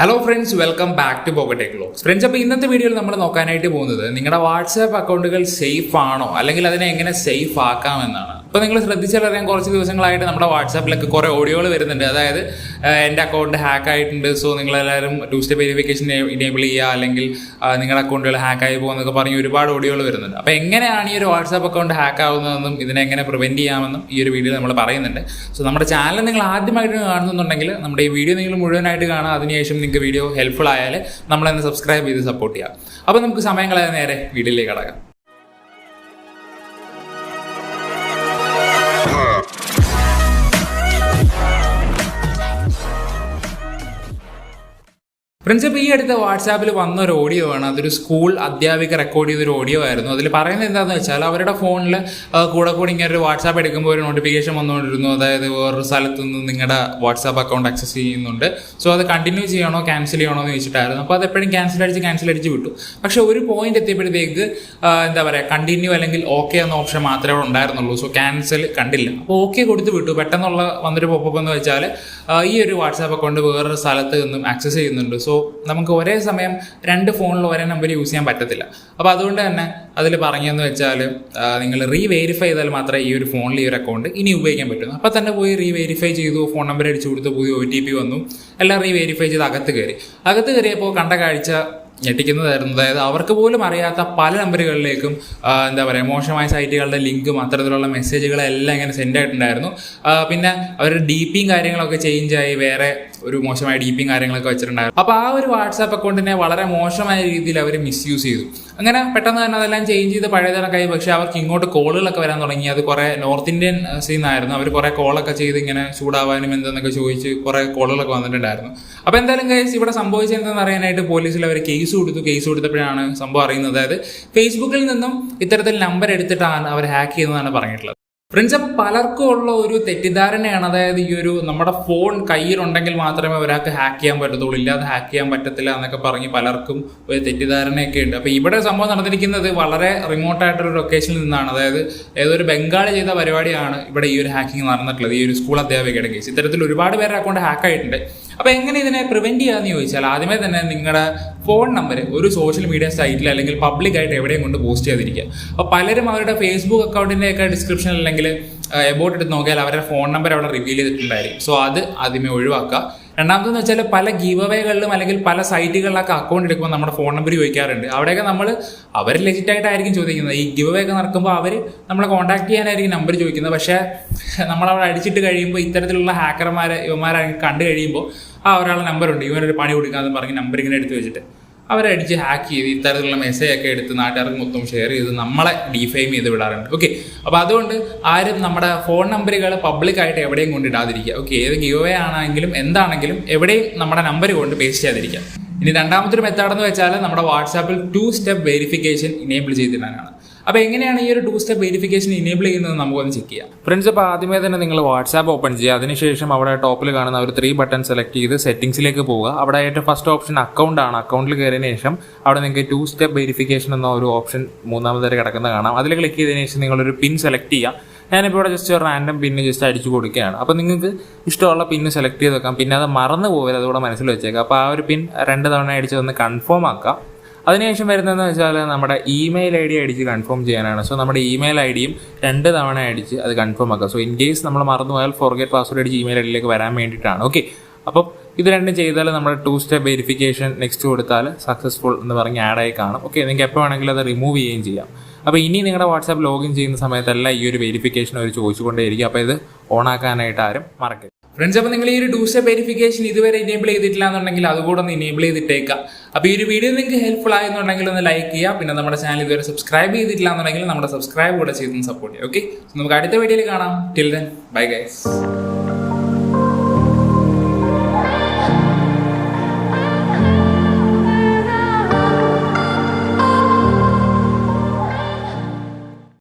Hello friends, welcome back to പോക്കറ്റെക് vlogs. Friends, അപ്പോൾ ഇന്നത്തെ വീഡിയോയിൽ നമ്മൾ നോക്കാനായിട്ട് പോകുന്നത് നിങ്ങളുടെ വാട്സാപ്പ് അക്കൗണ്ടുകൾ സേഫ് ആണോ, അല്ലെങ്കിൽ അതിനെ എങ്ങനെ സേഫ് ആക്കാമെന്നാണ്. അപ്പോൾ നിങ്ങൾ ശ്രദ്ധിച്ചാലറിയാം, കുറച്ച് ദിവസങ്ങളായിട്ട് നമ്മുടെ വാട്സാപ്പിലൊക്കെ കുറേ ഓഡിയോകൾ വരുന്നുണ്ട്. അതായത് എൻ്റെ അക്കൗണ്ട് ഹാക്ക് ആയിട്ടുണ്ട്, സോ നിങ്ങളെല്ലാവരും ടു സ്റ്റെപ്പ് വെരിഫിക്കേഷൻ ഇനേബിൾ ചെയ്യുക, അല്ലെങ്കിൽ നിങ്ങളുടെ അക്കൗണ്ടുകൾ ഹാക്കായി പോകുന്നതൊക്കെ പറഞ്ഞ് ഒരുപാട് ഓഡിയോകൾ വരുന്നുണ്ട്. അപ്പോൾ എങ്ങനെയാണ് ഈ ഒരു വാട്സാപ്പ് അക്കൗണ്ട് ഹാക്ക് ആവുന്നതെന്നും ഇതിനെ എങ്ങനെ പ്രിവെൻറ്റ് ചെയ്യാമെന്നും ഈ ഒരു വീഡിയോയിൽ നമ്മൾ പറയുന്നുണ്ട്. സോ നമ്മുടെ ചാനൽ നിങ്ങൾ ആദ്യമായിട്ട് കാണുന്നുണ്ടെങ്കിൽ നമ്മുടെ ഈ വീഡിയോ നിങ്ങൾ മുഴുവനായിട്ട് കാണുക. അതിനുശേഷം നിങ്ങൾക്ക് വീഡിയോ ഹെൽപ്ഫുൾ ആയാൽ നമ്മളെന്നെ സബ്സ്ക്രൈബ് ചെയ്ത് സപ്പോർട്ട് ചെയ്യാം. അപ്പോൾ നമുക്ക് സമയം കളയാതെ നേരെ വീഡിയോയിലേക്ക് കടക്കാം. ഫ്രണ്ട്സ്, ഇപ്പോൾ ഈ അടുത്ത വാട്സാപ്പിൽ വന്നൊരു ഓഡിയോ ആണ്. അതൊരു സ്കൂൾ അധ്യാപിക റെക്കോർഡ് ചെയ്തൊരു ഓഡിയോ ആയിരുന്നു. അതിൽ പറയുന്നത് എന്താണെന്ന് വെച്ചാൽ, അവരുടെ ഫോണിൽ കൂടെ ഇങ്ങനെ ഒരു വാട്സാപ്പ് എടുക്കുമ്പോൾ ഒരു നോട്ടിഫിക്കേഷൻ വന്നുകൊണ്ടിരുന്നു. അതായത് വേറൊരു സ്ഥലത്തു നിന്ന് നിങ്ങളുടെ വാട്സാപ്പ് അക്കൗണ്ട് ആക്സസ് ചെയ്യുന്നുണ്ട്, സോ അത് കണ്ടിന്യൂ ചെയ്യണോ ക്യാൻസൽ ചെയ്യണോ എന്ന് ചോദിച്ചിട്ടായിരുന്നു. അപ്പോൾ അത് എപ്പോഴും ക്യാൻസൽ അടിച്ച് വിട്ടു. പക്ഷേ ഒരു പോയിന്റ് എത്തിയപ്പോഴത്തേക്ക് എന്താ പറയുക, കണ്ടിന്യൂ അല്ലെങ്കിൽ ഓക്കെ എന്ന ഓപ്ഷൻ മാത്രമേ ഉണ്ടായിരുന്നുള്ളൂ. സോ ക്യാൻസൽ കണ്ടില്ല. അപ്പോൾ ഓക്കെ കൊടുത്ത് വിട്ടു. പെട്ടെന്നുള്ള വന്നൊരു പോപ്പപ്പ് എന്ന് വെച്ചാൽ, ഈ ഒരു വാട്സാപ്പ് അക്കൗണ്ട് വേറൊരു സ്ഥലത്ത് നിന്നും ആക്സസ് ചെയ്യുന്നുണ്ട്. സോ നമുക്ക് ഒരേ സമയം രണ്ട് ഫോണിൽ ഒരേ നമ്പർ യൂസ് ചെയ്യാൻ പറ്റത്തില്ല. അപ്പോൾ അതുകൊണ്ട് തന്നെ അതിൽ പറഞ്ഞതെന്ന് വെച്ചാൽ, നിങ്ങൾ വെരിഫൈ ചെയ്താൽ മാത്രമേ ഈ ഒരു ഫോണിൽ ഈ ഒരു അക്കൗണ്ട് ഇനി ഉപയോഗിക്കാൻ പറ്റുള്ളൂ. അപ്പോൾ തന്നെ പോയി വെരിഫൈ ചെയ്തു, ഫോൺ നമ്പർ അടിച്ചു കൊടുത്തു, പുതിയ OTP വന്നു, എല്ലാം വെരിഫൈ ചെയ്ത് അകത്ത് കയറിയപ്പോൾ കണ്ട കാഴ്ച ഞെട്ടിക്കുന്നതായിരുന്നു. അതായത് അവർക്ക് പോലും അറിയാത്ത പല നമ്പറുകളിലേക്കും എന്താ പറയുക, മോശമായ സൈറ്റുകളുടെ ലിങ്കും അത്തരത്തിലുള്ള മെസ്സേജുകളെല്ലാം ഇങ്ങനെ സെൻഡ് ആയിട്ടുണ്ടായിരുന്നു. പിന്നെ അവരുടെ DPയും കാര്യങ്ങളൊക്കെ ചേഞ്ചായി, വേറെ ഒരു മോശമായ DPയും കാര്യങ്ങളൊക്കെ വെച്ചിട്ടുണ്ടായിരുന്നു. അപ്പോൾ ആ ഒരു വാട്സാപ്പ് അക്കൗണ്ടിനെ വളരെ മോശമായ രീതിയിൽ അവർ മിസ്യൂസ് ചെയ്തു. അങ്ങനെ പെട്ടെന്ന് തന്നെ അതെല്ലാം ചേഞ്ച് ചെയ്ത് പഴയതിനൊക്കെ. പക്ഷേ അവർക്ക് ഇങ്ങോട്ട് കോളുകളൊക്കെ വരാൻ തുടങ്ങി. അത് കുറേ നോർത്ത് ഇന്ത്യൻ സീനായിരുന്നു. അവർ കുറേ കോളൊക്കെ ചെയ്ത് ഇങ്ങനെ ചൂടാവാനും എന്തെന്നൊക്കെ ചോദിച്ച് കുറേ കോളുകളൊക്കെ വന്നിട്ടുണ്ടായിരുന്നു. അപ്പോൾ എന്തായാലും ഗൈസ്, ഇവിടെ സംഭവിച്ചത് എന്തെന്ന് അറിയാനായിട്ട് പോലീസിൽ അവർ കേസ് കൊടുത്തപ്പോഴാണ് സംഭവം അറിയുന്നത്. അതായത് ഫേസ്ബുക്കിൽ നിന്നും ഇത്തരത്തിൽ നമ്പർ എടുത്തിട്ടാണ് അവർ ഹാക്ക് ചെയ്തതെന്നാണ് പറഞ്ഞിട്ടുള്ളത്. ഫ്രണ്ട്സ്, അപ്പോൾ പലർക്കും ഉള്ള ഒരു തെറ്റിദ്ധാരണയാണ്, അതായത് ഈ ഒരു നമ്മുടെ ഫോൺ കയ്യിലുണ്ടെങ്കിൽ മാത്രമേ ഒരാൾക്ക് ഹാക്ക് ചെയ്യാൻ പറ്റത്തുള്ളൂ, ഇല്ലാതെ ഹാക്ക് ചെയ്യാൻ പറ്റത്തില്ല എന്നൊക്കെ പറഞ്ഞ് പലർക്കും ഒരു തെറ്റിദ്ധാരണയൊക്കെ ഉണ്ട്. അപ്പോൾ ഇവിടെ സംഭവം നടന്നിരിക്കുന്നത് വളരെ റിമോട്ടായിട്ടൊരു ലൊക്കേഷനിൽ നിന്നാണ്. അതായത് ഏതൊരു ബംഗാളി ചെയ്ത പരിപാടിയാണ് ഇവിടെ ഈ ഒരു ഹാക്കിങ് നടന്നിട്ടുള്ളത്, ഈ ഒരു സ്കൂൾ അധ്യാപികയുടെ കേസ്. ഇത്തരത്തിൽ ഒരുപാട് പേരുടെ അക്കൗണ്ട് ഹാക്കായിട്ടുണ്ട്. അപ്പോൾ എങ്ങനെ ഇതിനെ പ്രിവെൻറ്റ് ചെയ്യാമെന്ന് ചോദിച്ചാൽ, ആദ്യമേ തന്നെ നിങ്ങളുടെ ഫോൺ നമ്പർ ഒരു സോഷ്യൽ മീഡിയ സൈറ്റിൽ അല്ലെങ്കിൽ പബ്ലിക്കായിട്ട് എവിടെയും കൊണ്ട് പോസ്റ്റ് ചെയ്തിരിക്കുക. അപ്പോൾ പലരും അവരുടെ ഫേസ്ബുക്ക് അക്കൗണ്ടിൻ്റെയൊക്കെ ഡിസ്ക്രിപ്ഷൻ അല്ലെങ്കിൽ എബോട്ട് എടുത്ത് നോക്കിയാൽ അവരുടെ ഫോൺ നമ്പർ അവിടെ റിവീൽ ചെയ്തിട്ടുണ്ടായിരിക്കും. സോ അത് ആദ്യമേ ഒഴിവാക്കുക. രണ്ടാമതെന്ന് വെച്ചാൽ, പല ഗീവ് അവേകളിലും അല്ലെങ്കിൽ പല സൈറ്റുകളിലൊക്കെ അക്കൗണ്ട് എടുക്കുമ്പോൾ നമ്മുടെ ഫോൺ നമ്പർ ചോദിക്കാറുണ്ട്. അവിടെയൊക്കെ അവർ ലെജിറ്റായിട്ടായിരിക്കും ചോദിക്കുന്നത്. ഈ ഗീവ് അവേ ഒക്കെ നടക്കുമ്പോൾ അവർ നമ്മളെ കോൺടാക്ട് ചെയ്യാനായിരിക്കും നമ്പർ ചോദിക്കുന്നത്. പക്ഷേ നമ്മളവിടെ അടിച്ചിട്ട് കഴിയുമ്പോൾ ഇത്തരത്തിലുള്ള ഇവന്മാരെ കണ്ടു കഴിയുമ്പോൾ ഒരാളുടെ നമ്പറുണ്ട്, ഇവനൊരു പണി കൊടുക്കാമെന്ന് പറഞ്ഞ് നമ്പർ ഇങ്ങനെ എടുത്ത് വെച്ചിട്ട് അവരടിച്ച് ഹാക്ക് ചെയ്ത് ഇത്തരത്തിലുള്ള മെസ്സേജൊക്കെ എടുത്ത് നാട്ടുകാർക്ക് മൊത്തം ഷെയർ ചെയ്ത് നമ്മളെ ഡിഫെയിം ചെയ്ത് വിടാറുണ്ട്. ഓക്കെ, അപ്പോൾ അതുകൊണ്ട് ആരും നമ്മുടെ ഫോൺ നമ്പറുകൾ പബ്ലിക്കായിട്ട് എവിടെയും കൊണ്ടിടാതിരിക്കുക. ഓക്കെ, ഏത് ഗീവ് അവേ ആണെങ്കിലും എന്താണെങ്കിലും എവിടെയും നമ്മുടെ നമ്പർ കൊണ്ട് പേസ്റ്റ് ചെയ്യാതിരിക്കുക. ഇനി രണ്ടാമത്തെ മെത്തേഡ് എന്ന് വെച്ചാൽ, നമ്മുടെ വാട്സാപ്പിൽ 2 സ്റ്റെപ്പ് വെരിഫിക്കേഷൻ ഇനേബിൾ ചെയ്തിടാനാണ്. അപ്പോൾ എങ്ങനെയാണ് ഈ ഒരു 2 സ്റ്റെപ്പ് വെരിഫിക്കേഷൻ ഇനേബിൾ ചെയ്യുന്നത് നമുക്കൊന്ന് ചെക്ക് ചെയ്യാം. ഫ്രണ്ട്സ്, അപ്പോൾ ആദ്യമേ തന്നെ നിങ്ങൾ വാട്സാപ്പ് ഓപ്പൺ ചെയ്യുക. അതിനുശേഷം അവിടെ ടോപ്പിൽ കാണുന്ന ഒരു 3 ബട്ടൺ സെലക്ട് ചെയ്ത് സെറ്റിംഗ്സിലേക്ക് പോവുക. അവിടെ ഏറ്റവും ഫസ്റ്റ് ഓപ്ഷൻ അക്കൗണ്ട് ആണ്. അക്കൗണ്ടിൽ കയറിയതിന് ശേഷം അവിടെ നിങ്ങൾക്ക് 2 സ്റ്റെപ്പ് വെരിഫിക്കേഷൻ എന്ന ഒരു ഓപ്ഷൻ മൂന്നാമതായി കിടക്കുന്നത് കാണാം. അതിൽ ക്ലിക്ക് ചെയ്തതിന് ശേഷം നിങ്ങളൊരു പിൻ സെലക്ട് ചെയ്യുക. ഞാനിപ്പോൾ ഇവിടെ ജസ്റ്റ് ഒരു റാൻഡം പിന്ന് ജസ്റ്റ് അടിച്ചു കൊടുക്കുകയാണ്. അപ്പോൾ നിങ്ങൾക്ക് ഇഷ്ടമുള്ള പിന്ന് സെലക്ട് ചെയ്ത് വെക്കാം. പിന്നെ അത് മറന്നു പോകരുത്, അതുകൂടെ മനസ്സിൽ വെച്ചേക്കാം. അപ്പോൾ ആ ഒരു പിൻ 2 തവണ അടിച്ച് ഒന്ന് കൺഫേം ആക്കാം. അതിനുശേഷം വരുന്നതെന്ന് വെച്ചാൽ, നമ്മുടെ ഇമെയിൽ ID അടിച്ച് കൺഫേം ചെയ്യാനാണ്. സോ നമ്മുടെ ഇമെയിൽ IDയും 2 തവണ അടിച്ച് അത് കൺഫേം ആക്കുക. സോ ഇൻ കേസ് നമ്മൾ മറന്നു പോയാൽ ഫോർഗെറ്റ് പാസ്വേഡ് അടിച്ച് ഇമെയിൽ IDയിലേക്ക് വരാൻ വേണ്ടിയിട്ടാണ്. ഓക്കെ, അപ്പം ഇത് രണ്ടും ചെയ്താൽ നമ്മുടെ 2 സ്റ്റെപ്പ് വെരിഫിക്കേഷൻ നെക്സ്റ്റ് കൊടുത്താൽ സക്സസ്ഫുൾ എന്ന് പറഞ്ഞ് ആഡായി കാണും. ഓക്കെ, നിങ്ങൾക്ക് എപ്പോൾ വേണമെങ്കിലും അത് റിമൂവ് ചെയ്യുകയും ചെയ്യാം. അപ്പോൾ ഇനി നിങ്ങളുടെ വാട്സാപ്പ് ലോഗിൻ ചെയ്യുന്ന സമയത്തെല്ലാം ഈ ഒരു വെരിഫിക്കേഷൻ അവർ ചോദിച്ചുകൊണ്ടേയിരിക്കും. അപ്പോൾ ഇത് ഓണാക്കാനായിട്ട് ആരും മറക്കരുത്. ഫ്രണ്ട്സ്, അപ്പോൾ നിങ്ങൾ ഈ ഒരു 2 സ്റ്റെപ്പ് വെരിഫിക്കേഷൻ ഇതുവരെ ഇനേബിൾ ചെയ്തിട്ടില്ല എന്നുണ്ടെങ്കിൽ അതുകൂടെ ഒന്ന് ഇനേബിൾ ചെയ്തിട്ടേക്കാം. അപ്പോൾ ഈ ഒരു വീഡിയോ നിങ്ങൾക്ക് ഹെൽപ്ഫുൾ ആയെന്നുണ്ടെങ്കിൽ ഒന്ന് ലൈക്ക് ചെയ്യുക. പിന്നെ നമ്മുടെ ചാനൽ ഇതുവരെ സബ്സ്ക്രൈബ് ചെയ്തിട്ടില്ല എന്നുണ്ടെങ്കിൽ നമ്മുടെ സബ്സ്ക്രൈബ് കൂടെ ചെയ്തൊന്ന് സപ്പോർട്ട് ചെയ്യുക. ഓക്കെ, നമുക്ക് അടുത്ത വീഡിയോയിൽ കാണാം. Till then, bye guys.